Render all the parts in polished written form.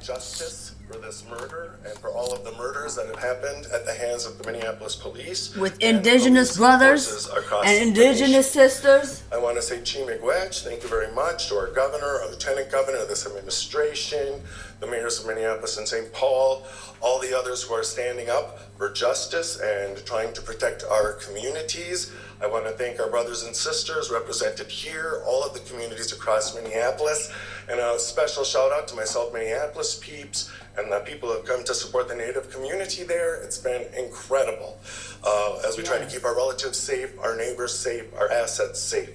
justice for this murder and for all of the murders that have happened at the hands of the Minneapolis police. With indigenous brothers and indigenous sisters. I want to say Chi-miigwech, thank you very much to our governor, our lieutenant governor, this administration, the mayors of Minneapolis and St. Paul, all the others who are standing up for justice and trying to protect our communities. I want to thank our brothers and sisters represented here, all of the communities across Minneapolis, and a special shout out to my South Minneapolis peeps and the people who have come to support the Native community there. It's been incredible as we try to keep our relatives safe, our neighbors safe, our assets safe,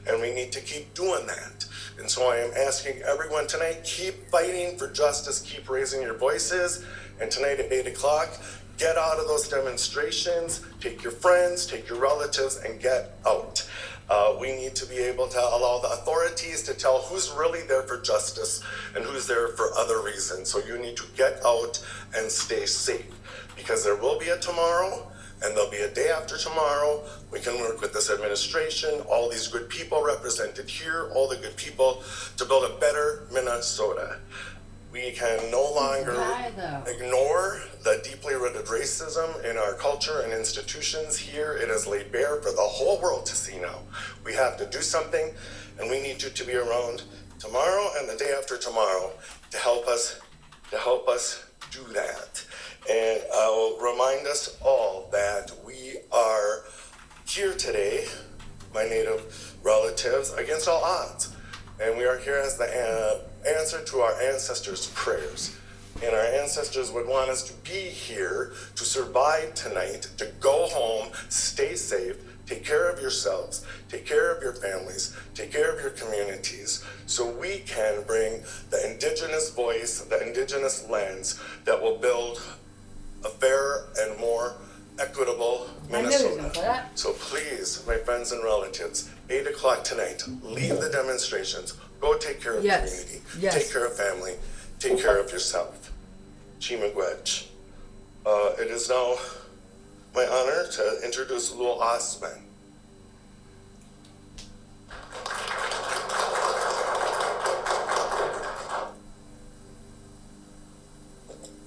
and we need to keep doing that. And so I am asking everyone tonight, keep fighting for justice, keep raising your voices, and tonight at 8 o'clock, get out of those demonstrations, take your friends, take your relatives, and get out. We need to be able to allow the authorities to tell who's really there for justice and who's there for other reasons. So you need to get out and stay safe, because there will be a tomorrow and there'll be a day after tomorrow. We can work with this administration, all these good people represented here, all the good people, to build a better Minnesota. We can no longer ignore the deeply rooted racism in our culture and institutions here. It is laid bare for the whole world to see now. We have to do something, and we need you to be around tomorrow and the day after tomorrow to help us do that. And I'll remind us all that we are here today, my Native relatives, against all odds. And we are here as the answer to our ancestors' prayers. And our ancestors would want us to be here to survive tonight, to go home, stay safe, take care of yourselves, take care of your families, take care of your communities, so we can bring the indigenous voice, the indigenous lens that will build a fairer and more equitable Minnesota. So please, my friends and relatives, 8 o'clock tonight, leave the demonstrations, go take care of community, take care of family, take care of yourself. Chi-miigwech. It is now my honor to introduce Lul Osman.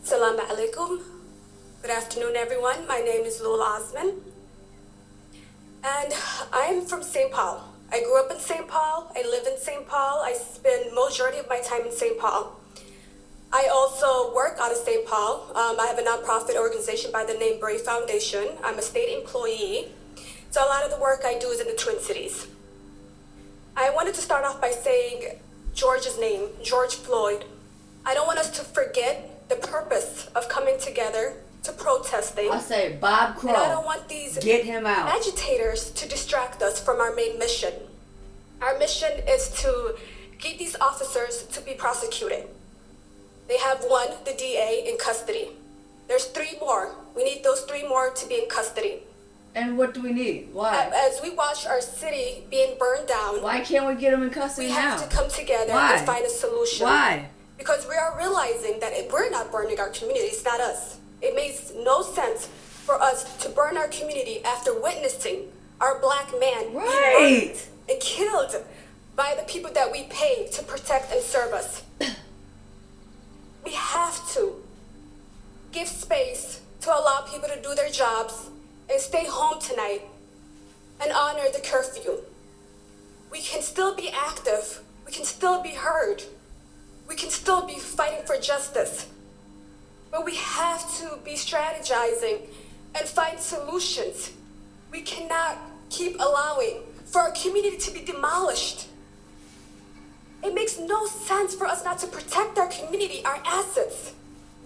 Assalamu alaikum. Good afternoon, everyone. My name is Lul Osman, and I'm from St. Paul. I grew up in St. Paul. I live in St. Paul. I spend majority of my time in St. Paul. I also work out of St. Paul. I have a nonprofit organization by the name Brave Foundation. I'm a state employee. So a lot of the work I do is in the Twin Cities. I wanted to start off by saying George's name, George Floyd. I don't want us to forget the purpose of coming together to protesting. I say Bob Crow. And I don't want these get him out. Agitators to distract us from our main mission. Our mission is to get these officers to be prosecuted. They have one, the DA, in custody. There's 3 more. We need those 3 more to be in custody. And what do we need? Why? As we watch our city being burned down, why can't we get them in custody now? We have to come together and find a solution. Why? Because we are realizing that if we're not burning our community, it's not us. It makes no sense for us to burn our community after witnessing our black man being murdered and killed by the people that we pay to protect and serve us. We have to give space to allow people to do their jobs and stay home tonight and honor the curfew. We can still be active. We can still be heard. We can still be fighting for justice. But we have to be strategizing and find solutions. We cannot keep allowing for our community to be demolished. It makes no sense for us not to protect our community, our assets.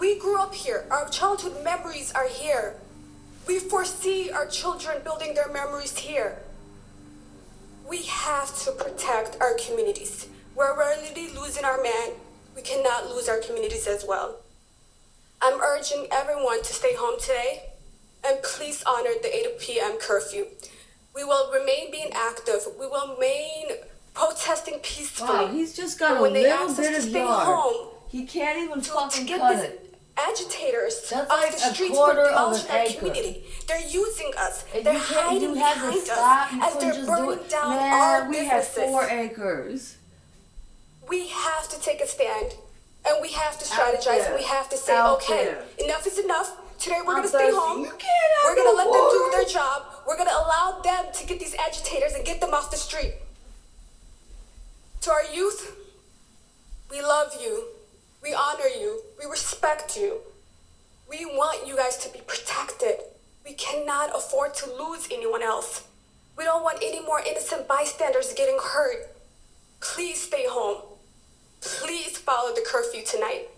We grew up here. Our childhood memories are here. We foresee our children building their memories here. We have to protect our communities. We're already losing our man. We cannot lose our communities as well. I'm urging everyone to stay home today and please honor the 8 p.m. curfew. We will remain being active. We will remain protesting peacefully. Wow, he's just got a little bit of yard. He can't even fucking cut it. Agitators that's off like the streets a quarter for of demolishing an our acre. community. They're using us. And they're hiding behind us as they're burning down our we businesses. have 4 acres. We have to take a stand And we have to strategize and we have to say, okay, enough is enough. Today we're going to stay home. We're going to let them do their job. We're going to allow them to get these agitators and get them off the street. To our youth, we love you. We honor you. We respect you. We want you guys to be protected. We cannot afford to lose anyone else. We don't want any more innocent bystanders getting hurt. Please stay home. Please follow the curfew tonight.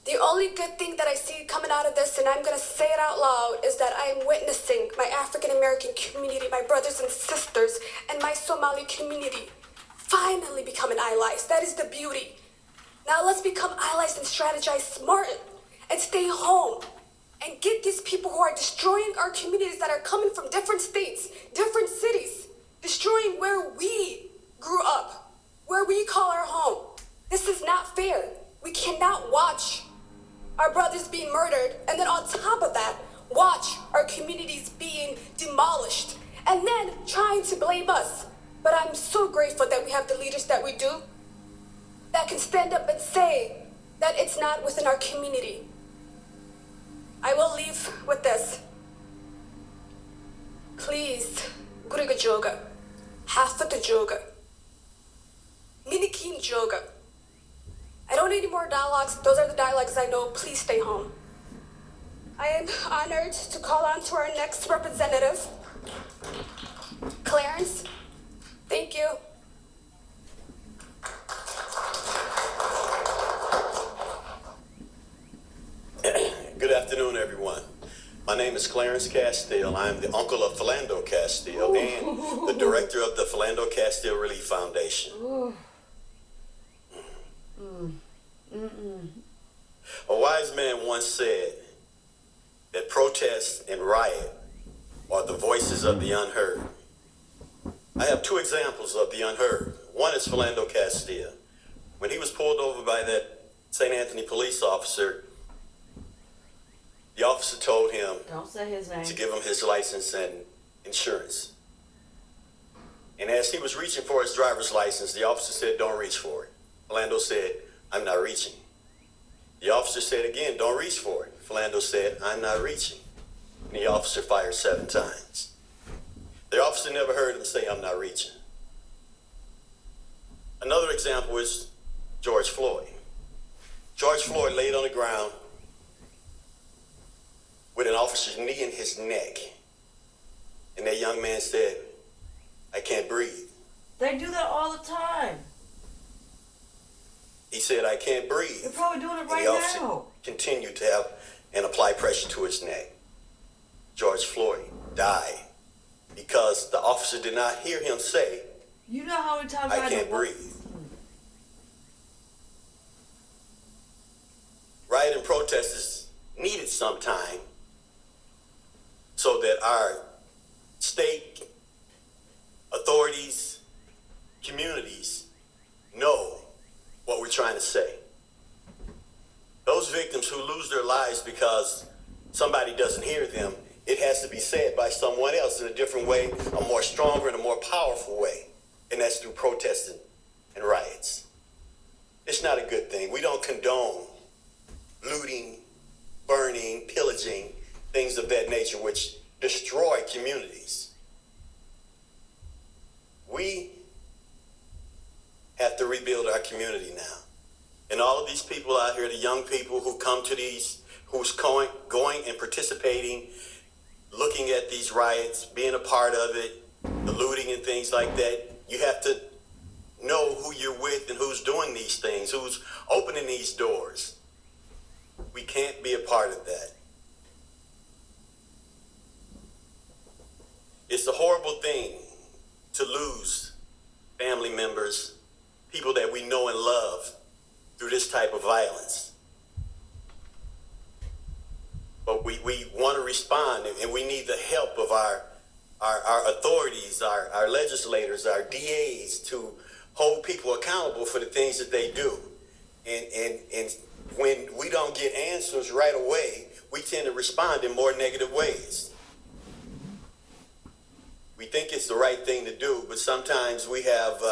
The only good thing that I see coming out of this, and I'm going to say it out loud, is that I am witnessing my African American community, my brothers and sisters, and my Somali community finally becoming allies. That is the beauty. Now let's become allies and strategize smart and stay home and get these people who are destroying our communities that are coming from different states, different cities, destroying where we grew up, where we call our home. This is not fair. We cannot watch our brothers being murdered, and then on top of that, watch our communities being demolished, and then trying to blame us. But I'm so grateful that we have the leaders that we do, that can stand up and say that it's not within our community. I will leave with this. Please, Guriga Joga, Hafata Joga, Minikin Joga. I don't need any more dialogues. Those are the dialogues I know. Please stay home. I am honored to call on to our next representative, Clarence. Thank you. Good afternoon, everyone. My name is Clarence Castile. I am the uncle of Philando Castile and the director of the Philando Castile Relief Foundation. A wise man once said that protest and riot are the voices of the unheard. I have two examples of the unheard. One is Philando Castile. When he was pulled over by that St. Anthony police officer, the officer told him Don't say his name. to give him his license and insurance. And as he was reaching for his driver's license, the officer said, "Don't reach for it." Philando said, "I'm not reaching." The officer said again, "Don't reach for it." Philando said, "I'm not reaching." And the officer fired 7 times. The officer never heard him say, "I'm not reaching." Another example is George Floyd. George Floyd laid on the ground with an officer's knee in his neck. And that young man said, "I can't breathe." They do that all the time. He said, "I can't breathe." They're probably doing it And right the officer now. continued to have and apply pressure to his neck. George Floyd died because the officer did not hear him say, You know how many times "I had to can't walk- breathe." Riot and protest is needed sometime so that our state authorities, communities know what we're trying to say. Those victims who lose their lives because somebody doesn't hear them, it has to be said by someone else in a different way, a more stronger and a more powerful way. And that's through protesting and riots. It's not a good thing. We don't condone looting, burning, pillaging, things of that nature which destroy communities. We have to rebuild our community now. And all of these people out here, the young people who come to these, who's going and participating, looking at these riots, being a part of it, the looting and things like that, you have to know who you're with and who's doing these things, who's opening these doors. We can't be a part of that. It's a horrible thing to lose family members, people that we know and love, through this type of violence. But we want to respond, and we need the help of our authorities, our legislators, our DAs to hold people accountable for the things that they do. And when we don't get answers right away, we tend to respond in more negative ways. We think it's the right thing to do, but sometimes we have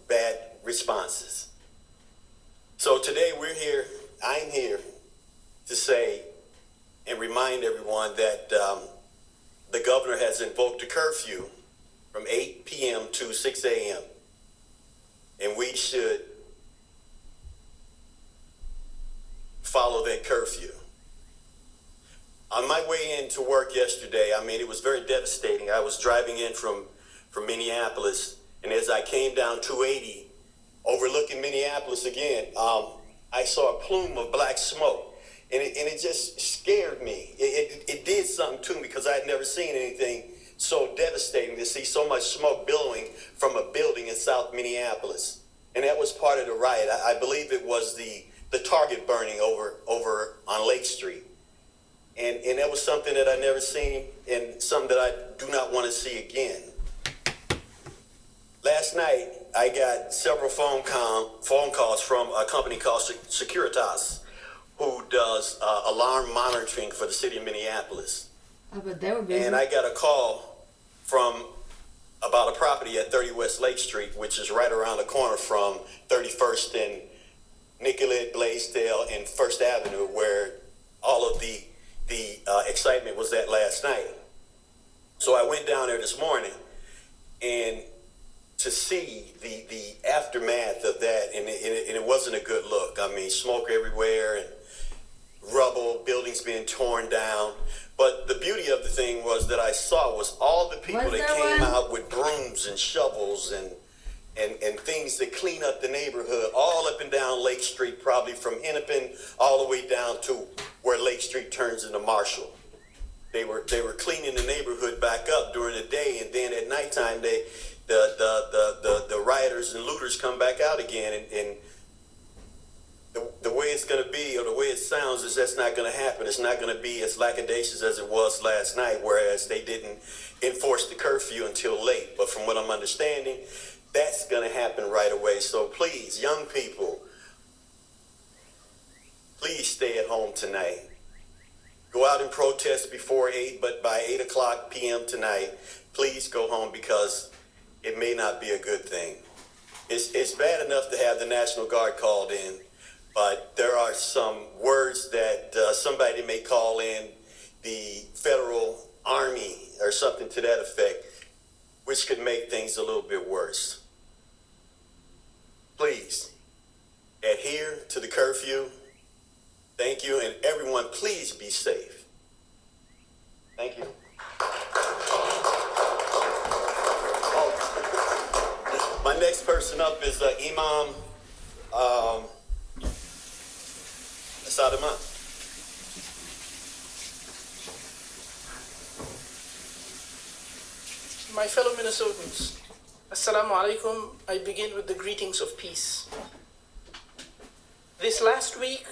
bad responses. So today I'm here to say and remind everyone that the governor has invoked a curfew from 8 p.m. to 6 a.m. And we should follow that curfew. On my way into work yesterday, I mean, it was very devastating. I was driving in from Minneapolis, and as I came down 280, overlooking Minneapolis again, I saw a plume of black smoke, and it just scared me. It did something to me because I had never seen anything so devastating to see so much smoke billowing from a building in South Minneapolis. And that was part of the riot. I believe it was the Target burning over on Lake Street. And that was something that I never seen and something that I do not want to see again. Last night, I got several phone calls from a company called Securitas, who does alarm monitoring for the city of Minneapolis. I bet they were busy. And I got a call from about a property at 30 West Lake Street, which is right around the corner from 31st and Nicollet, Blaisdell, and First Avenue, where all of the excitement was at last night. So I went down there this morning, and to see the aftermath of that, and it wasn't a good look. I mean, smoke everywhere and rubble, buildings being torn down. But the beauty of the thing was that I saw was all the people that came out with brooms and shovels and things that clean up the neighborhood, all up and down Lake Street, probably from Hennepin all the way down to where Lake Street turns into Marshall. They were cleaning the neighborhood back up during the day, and then at nighttime the rioters and looters come back out again, and the way it's going to be, or the way it sounds, is that's not going to happen. It's not going to be as lackadaisical as it was last night, whereas they didn't enforce the curfew until late. But from what I'm understanding, that's going to happen right away. So please, young people, please stay at home tonight. Go out and protest before 8, but by 8 o'clock p.m. tonight, please go home, because it may not be a good thing. It's bad enough to have the National Guard called in, but there are some words that somebody may call in the Federal Army or something to that effect, which could make things a little bit worse. Please adhere to the curfew. Thank you, and everyone, please be safe. Thank you. My next person up is Imam Sadama. My fellow Minnesotans, Assalamu alaikum. I begin with the greetings of peace. This last week,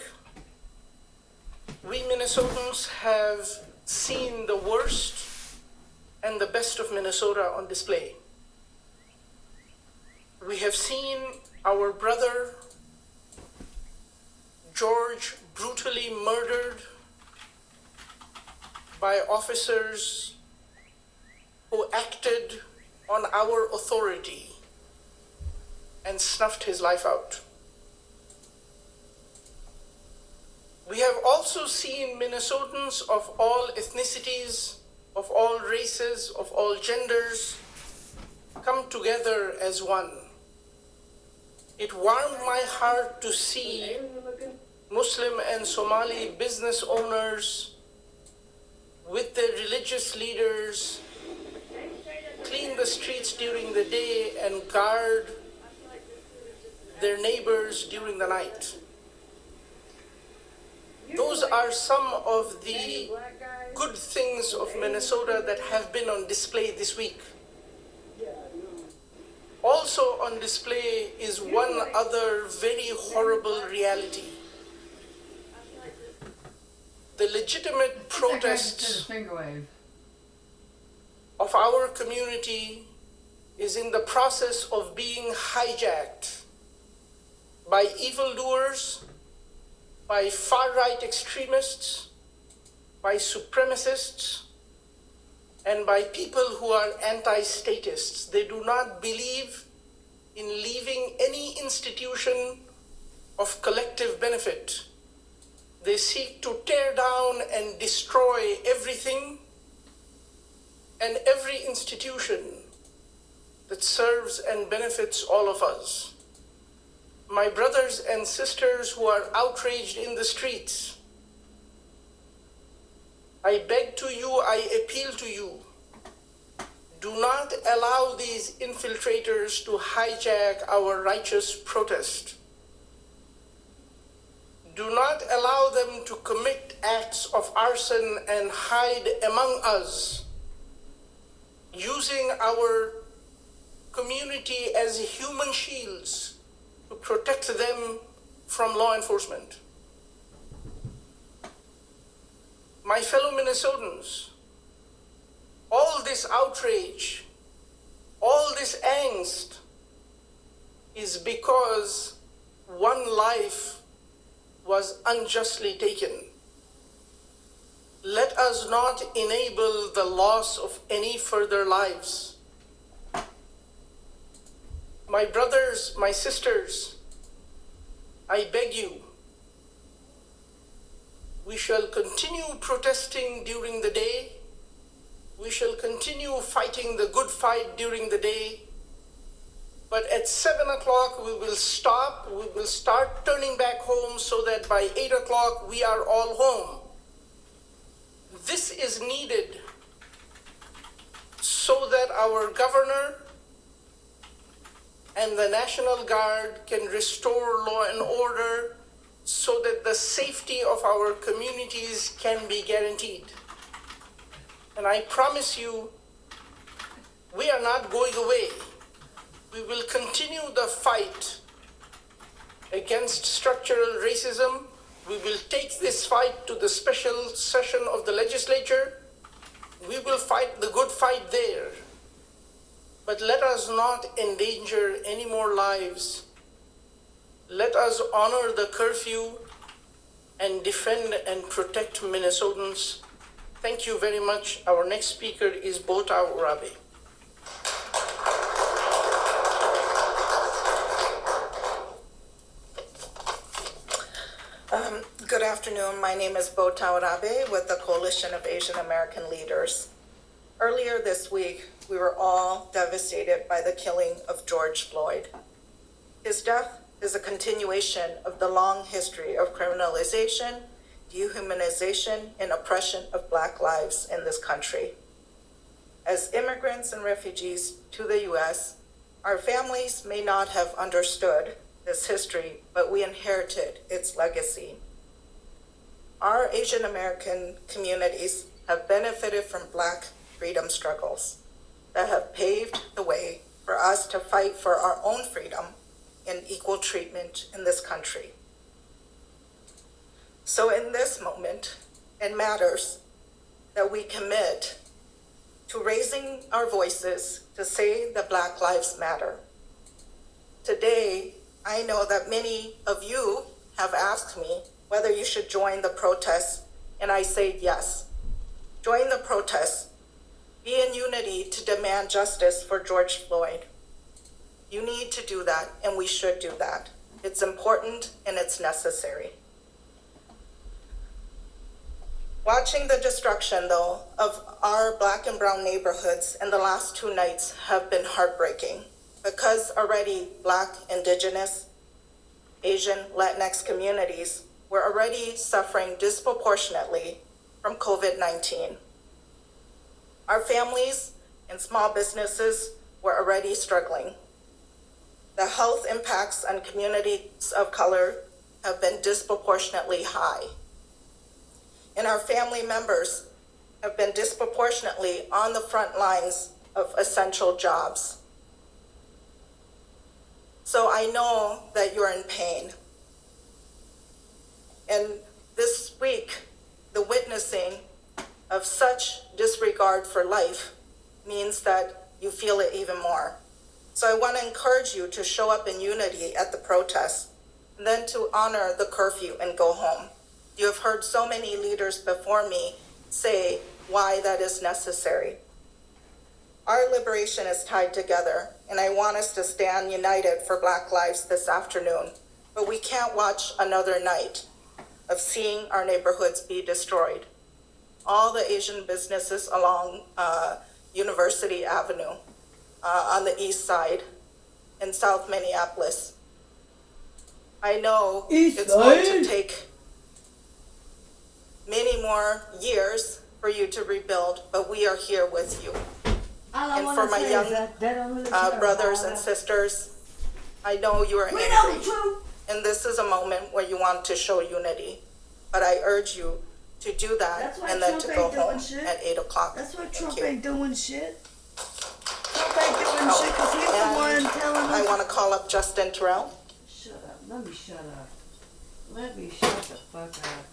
we Minnesotans have seen the worst and the best of Minnesota on display. We have seen our brother George brutally murdered by officers who acted on our authority and snuffed his life out. We have also seen Minnesotans of all ethnicities, of all races, of all genders come together as one. It warmed my heart to see Muslim and Somali business owners with their religious leaders clean the streets during the day and guard their neighbors during the night. Those are some of the good things of Minnesota that have been on display this week. Also on display is one other very horrible reality. The legitimate protests of our community is in the process of being hijacked by evildoers, by far-right extremists, by supremacists, and by people who are anti-statists. They do not believe in leaving any institution of collective benefit. They seek to tear down and destroy everything and every institution that serves and benefits all of us. My brothers and sisters who are outraged in the streets, I beg to you, I appeal to you, do not allow these infiltrators to hijack our righteous protest. Do not allow them to commit acts of arson and hide among us, using our community as human shields to protect them from law enforcement. My fellow Minnesotans, all this outrage, all this angst is because one life was unjustly taken. Let us not enable the loss of any further lives. My brothers, my sisters, I beg you, we shall continue protesting during the day. We shall continue fighting the good fight during the day. But at 7 o'clock, we will stop. We will start turning back home so that by 8 o'clock, we are all home. This is needed so that our governor and the National Guard can restore law and order so that the safety of our communities can be guaranteed. And I promise you, we are not going away. We will continue the fight against structural racism. We will take this fight to the special session of the legislature. We will fight the good fight there. But let us not endanger any more lives. Let us honor the curfew and defend and protect Minnesotans. Thank you very much. Our next speaker is Bota Urabe. Good afternoon. My name is Bota Urabe with the Coalition of Asian American Leaders. Earlier this week, we were all devastated by the killing of George Floyd. His death is a continuation of the long history of criminalization, dehumanization, and oppression of Black lives in this country. As immigrants and refugees to the U.S., our families may not have understood this history, but we inherited its legacy. Our Asian American communities have benefited from Black freedom struggles that have paved the way for us to fight for our own freedom and equal treatment in this country. So in this moment, it matters that we commit to raising our voices to say that Black lives matter. Today, I know that many of you have asked me whether you should join the protest, and I say yes. Join the protest. Be in unity to demand justice for George Floyd. You need to do that, and we should do that. It's important and it's necessary. Watching the destruction, though, of our Black and brown neighborhoods in the last 2 nights have been heartbreaking because already Black, Indigenous, Asian, Latinx communities were already suffering disproportionately from COVID-19. Our families and small businesses were already struggling. The health impacts on communities of color have been disproportionately high. And our family members have been disproportionately on the front lines of essential jobs. So I know that you're in pain. And this week, the witnessing of such disregard for life means that you feel it even more. So I want to encourage you to show up in unity at the protest, and then to honor the curfew and go home. You have heard so many leaders before me say why that is necessary. Our liberation is tied together, and I want us to stand united for Black lives this afternoon. but we can't watch another night of seeing our neighborhoods be destroyed. All the Asian businesses along University Avenue on the east side in South Minneapolis. I know it's going to take many more years for you to rebuild, but we are here with you. And for my young brothers and sisters, I know you are angry, and this is a moment where you want to show unity, but I urge you to do that and then to go home at 8 o'clock. That's why Trump ain't doing shit. Trump ain't doing shit because he's the one telling us. I want to call up Justin Terrell. Shut up. Let me shut up. Let me shut the fuck up.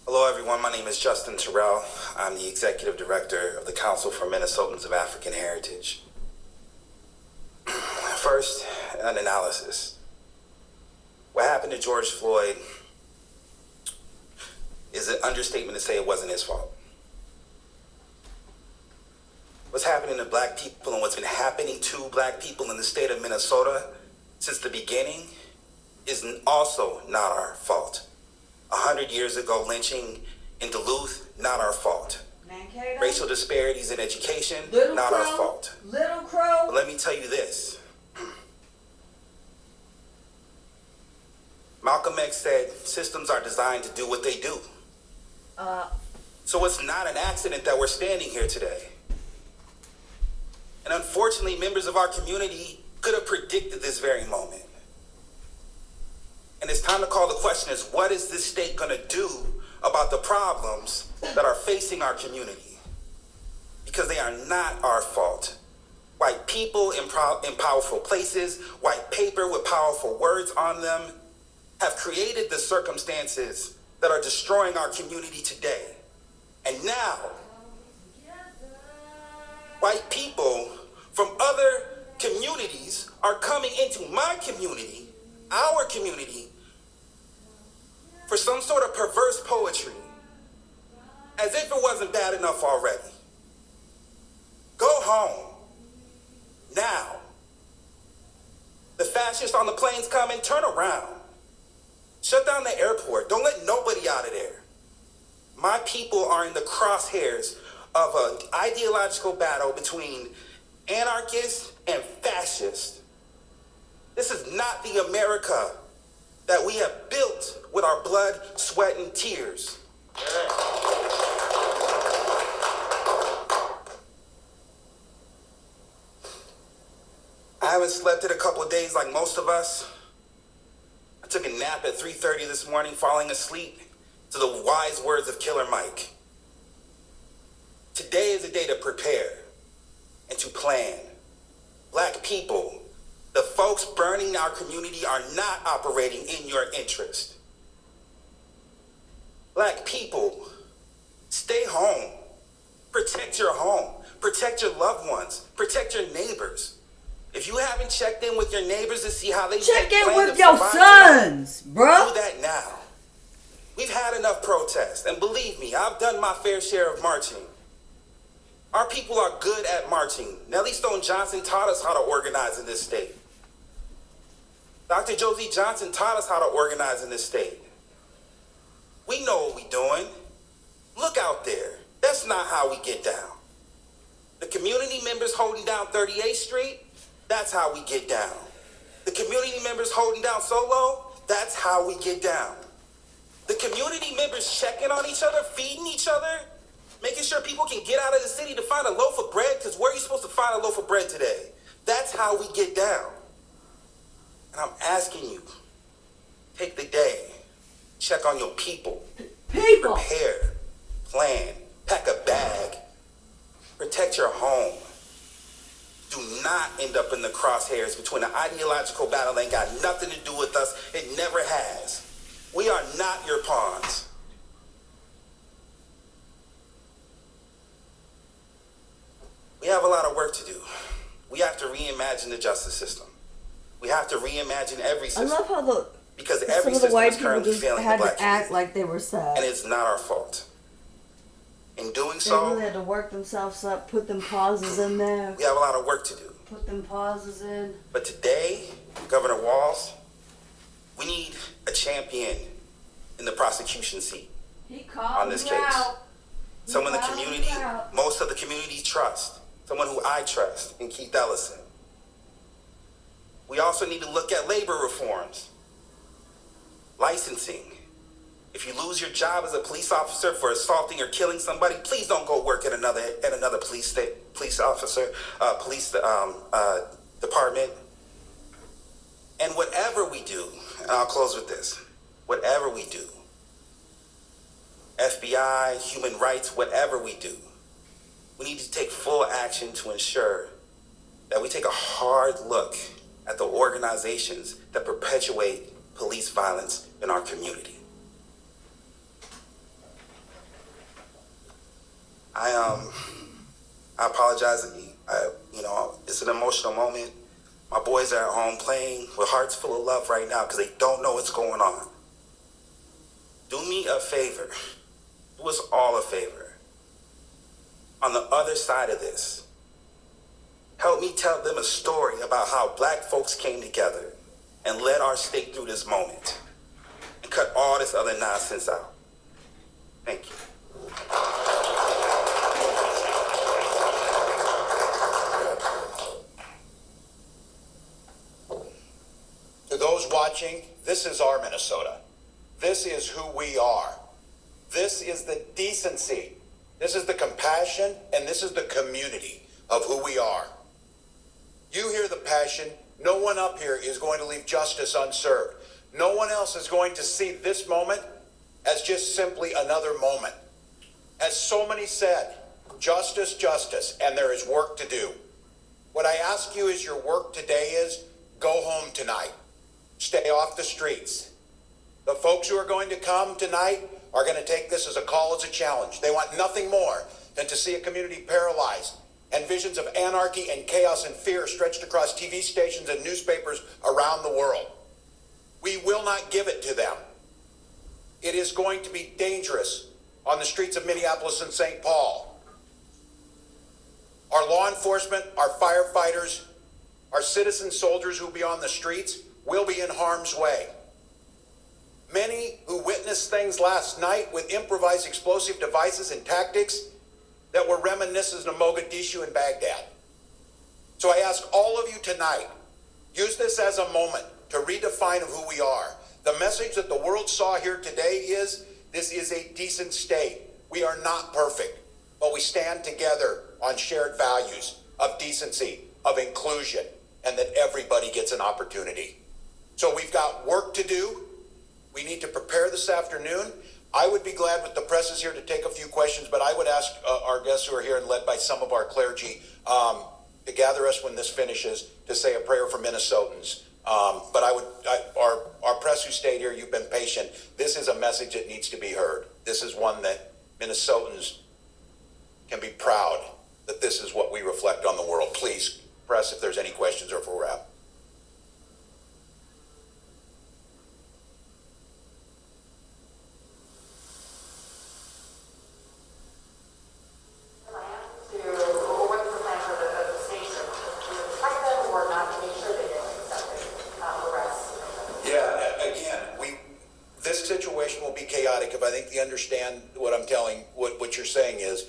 Hello everyone, my name is Justin Terrell. I'm the Executive Director of the Council for Minnesotans of African Heritage. First, an analysis. What happened to George Floyd is an understatement to say it wasn't his fault. What's happening to black people and what's been happening to black people in the state of Minnesota since the beginning is also not our fault. 100 years ago, lynching in Duluth, not our fault. Mankato? Racial disparities in education, Little not Crow? our fault. Little Crow? But let me tell you this. Malcolm X said systems are designed to do what they do. So it's not an accident that we're standing here today. And unfortunately, members of our community could have predicted this very moment. And it's time to call the question is, what is this state going to do about the problems that are facing our community? Because they are not our fault. White people in powerful places, white paper with powerful words on them, have created the circumstances that are destroying our community today. And now, white people from other communities are coming into my community, our community, for some sort of perverse poetry, as if it wasn't bad enough already. Go home, now. The fascists on the planes coming, turn around. Shut down the airport. Don't let nobody out of there. My people are in the crosshairs of an ideological battle between anarchists and fascists. This is not the America that we have built with our blood, sweat, and tears. I haven't slept in a couple of days like most of us. I took a nap at 3:30 this morning, falling asleep to the wise words of Killer Mike. Today is a day to prepare and to plan. Black people, the folks burning our community are not operating in your interest. Black people, stay home. Protect your home. Protect your loved ones. Protect your neighbors. If you haven't checked in with your neighbors to see how they check in with your sons, bro. Do that now. We've had enough protests, and believe me, I've done my fair share of marching. Our people are good at marching. Nellie Stone Johnson taught us how to organize in this state. Dr. Josie Johnson taught us how to organize in this state. We know what we're doing. Look out there. That's not how we get down. The community members holding down 38th Street, that's how we get down. The community members holding down Solo, that's how we get down. The community members checking on each other, feeding each other, making sure people can get out of the city to find a loaf of bread, because where are you supposed to find a loaf of bread today? That's how we get down. And I'm asking you, take the day, check on your people. Prepare, plan, pack a bag, protect your home. Do not end up in the crosshairs between an ideological battle that ain't got nothing to do with us. It never has. We are not your pawns. We have a lot of work to do. We have to reimagine the justice system. We have to reimagine every system. I love how because some every of the system white is people currently just failing had the black to act community. like they were sad. And it's not our fault. In doing They so, really had to work themselves up, put them pauses in there, we have a lot of work to do. put them pauses in. But today, Governor Walz, we need a champion in the prosecution seat He called on this you case. out. Someone the called community, you out. most of the community trust. Someone who I trust in Keith Ellison. We also need to look at labor reforms. Licensing. If you lose your job as a police officer for assaulting or killing somebody, please don't go work at another police department. And whatever we do, and I'll close with this, whatever we do, FBI, human rights, whatever we do, we need to take full action to ensure that we take a hard look at the organizations that perpetuate police violence in our community. I apologize. It's an emotional moment. My boys are at home playing with hearts full of love right now because they don't know what's going on. Do me a favor. Do us all a favor. On the other side of this, help me tell them a story about how black folks came together and led our state through this moment and cut all this other nonsense out. Thank you. To those watching, this is our Minnesota. This is who we are. This is the decency. This is the compassion, and this is the community of who we are. You hear the passion. No one up here is going to leave justice unserved. No one else is going to see this moment as just simply another moment. As so many said, justice, justice, and there is work to do. What I ask you is your work today is go home tonight. Stay off the streets. The folks who are going to come tonight are going to take this as a call, as a challenge. They want nothing more than to see a community paralyzed and visions of anarchy and chaos and fear stretched across TV stations and newspapers around the world. We will not give it to them. It is going to be dangerous on the streets of Minneapolis and St. Paul. Our law enforcement, our firefighters, our citizen soldiers who will be on the streets will be in harm's way. Many who witnessed things last night with improvised explosive devices and tactics that were reminiscent of Mogadishu and Baghdad. So I ask all of you tonight, use this as a moment to redefine of who we are. The message that the world saw here today is, this is a decent state. We are not perfect, but we stand together on shared values of decency, of inclusion, and that everybody gets an opportunity. So we've got work to do. We need to prepare this afternoon. I would be glad with the press is here to take a few questions, but I would ask our guests who are here and led by some of our clergy to gather us when this finishes to say a prayer for Minnesotans. But our press who stayed here, you've been patient. This is a message that needs to be heard. This is one that Minnesotans can be proud that this is what we reflect on the world. Please, press, if there's any questions or if we're out. Understand what I'm telling, what you're saying is,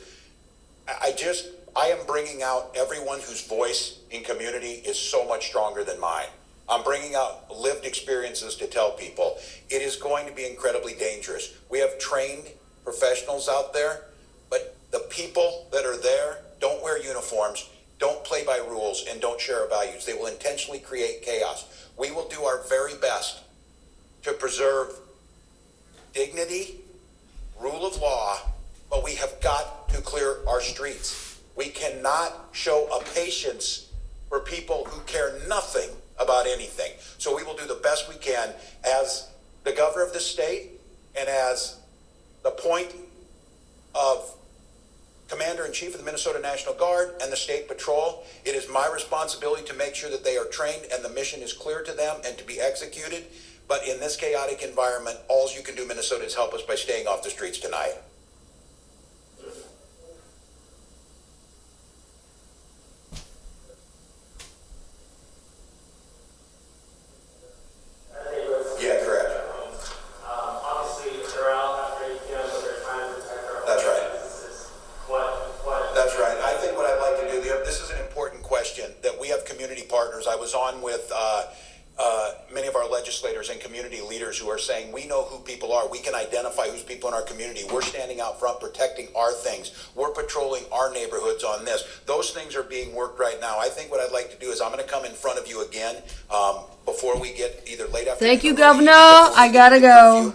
I am bringing out everyone whose voice in community is so much stronger than mine. I'm bringing out lived experiences to tell people it is going to be incredibly dangerous. We have trained professionals out there, but the people that are there don't wear uniforms, don't play by rules, and don't share our values. They will intentionally create chaos. We will do our very best to preserve dignity, rule of law, but we have got to clear our streets. We cannot show a patience for people who care nothing about anything. So we will do the best we can as the governor of the state and as the point of Commander-in-Chief of the Minnesota National Guard and the State Patrol. It is my responsibility to make sure that they are trained and the mission is clear to them and to be executed. But in this chaotic environment, all you can do, Minnesota, is help us by staying off the streets tonight. on with many of our legislators and community leaders who are saying, we know who people are. We can identify who's people in our community. We're standing out front protecting our things. We're patrolling our neighborhoods on this. Those things are being worked right now. I think what I'd like to do is I'm going to come in front of you again before we get either late afternoon. Thank you, Governor. I gotta go.